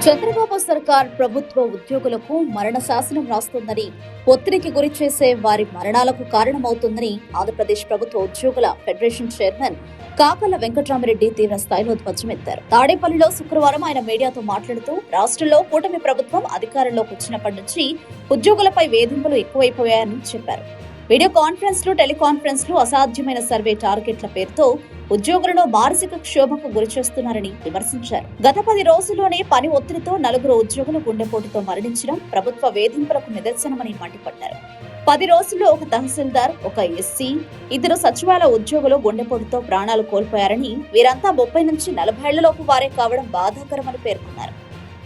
చంద్రబాబు సర్కార్ ప్రభుత్వ ఉద్యోగులకు మరణ శాసనం రాస్తుందని, ఒత్తిడికి గురి చేసే వారి మరణాలకు కారణమవుతుందని ఆంధ్రప్రదేశ్ ప్రభుత్వ ఉద్యోగుల ఫెడరేషన్ చైర్మన్ కాకల వెంకట్రామిరెడ్డి తీవ్ర స్థాయిలో ధ్వజమెత్తారు. తాడేపల్లిలో శుక్రవారం ఆయన మీడియాతో మాట్లాడుతూ, రాష్ట్రంలో కూటమి ప్రభుత్వం అధికారంలోకి వచ్చినప్పటి నుంచి ఉద్యోగులపై వేధింపులు ఎక్కువైపోయాయని చెప్పారు. వీడియో కాన్ఫరెన్స్లు, టెలికాన్ఫరెన్స్లు, అసాధ్యమైన సర్వే టార్గెట్ల పేరుతో ఉద్యోగులను మానసిక క్షోభకు గురిచేస్తున్నారని విమర్శించారు. గత 10 రోజుల్లోనే పని ఒత్తిడితో 4 ఉద్యోగులు గుండెపోటుతో మరణించడం ప్రభుత్వ వేధింపులకు నిదర్శనమని మండిపడ్డారు. 10 రోజుల్లో ఒక తహసీల్దార్, ఒక ఎస్సీ, 2 సచివాలయ ఉద్యోగులు గుండెపోటుతో ప్రాణాలు కోల్పోయారని, వీరంతా 30 నుంచి 40 ఏళ్లలోపు వారే కావడం బాధాకరమని పేర్కొన్నారు.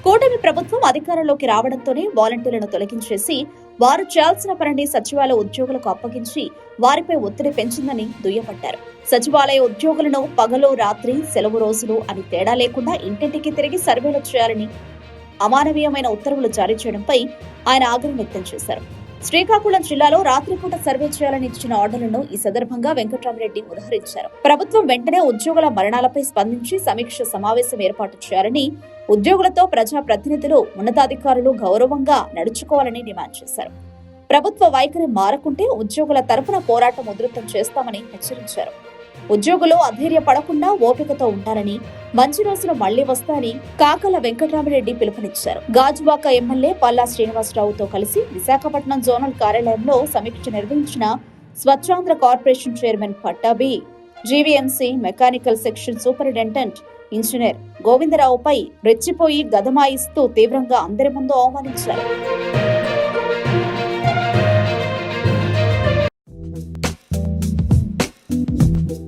కూటమి ప్రభుత్వం అధికారంలోకి రావడంతోనే వాలంటీర్లను తొలగించేసి వారు చేయాల్సిన పనిని సచివాలయ ఉద్యోగులకు అప్పగించి వారిపై ఒత్తిడి పెంచిందని దుయ్యబట్టారు. సచివాలయ ఉద్యోగులను పగలు, రాత్రి, సెలవు రోజులు అని తేడా లేకుండా ఇంటింటికి తిరిగి సర్వేలు చేయాలని అమానవీయమైన ఉత్తర్వులు జారీ చేయడంపై ఆయన ఆగ్రహం వ్యక్తం చేశారు. శ్రీకాకుళం జిల్లాలో రాత్రిపూట సర్వే చేయాలని ఇచ్చిన ఆర్డర్లను ఈ సందర్భంగా వెంకట్రామిరెడ్డి ఉదహరించారు. ప్రభుత్వం వెంటనే ఉద్యోగుల మరణాలపై స్పందించి సమీక్ష సమావేశం ఏర్పాటు చేయాలని, ఉద్యోగులతో ప్రజాప్రతినిధులు, ఉన్నతాధికారులు గౌరవంగా నడుచుకోవాలని డిమాండ్ చేశారు. ప్రభుత్వ వైఖరి మారకుంటే ఉద్యోగుల తరపున పోరాటం ఉధృతం చేస్తామని హెచ్చరించారు. ఉద్యోగులు అధైర్యపడకుండా ఓపికతో ఉండాలని, మంచి రోజులు మళ్లీ వస్తాయని కాకల వెంకట్రామిరెడ్డి పిలుపునిచ్చారు. గాజువాక ఎమ్మెల్యే పల్లా శ్రీనివాసరావుతో కలిసి విశాఖపట్నం జోనల్ కార్యాలయంలో సమీక్ష నిర్వహించిన Swachhandhra corporation chairman Pattabhi, GVMC mechanical section superintendent engineer గోవిందరావుపై రెచ్చిపోయి గదమాయిస్తూ తీవ్రంగా అందరి ముందు అవమానించారు.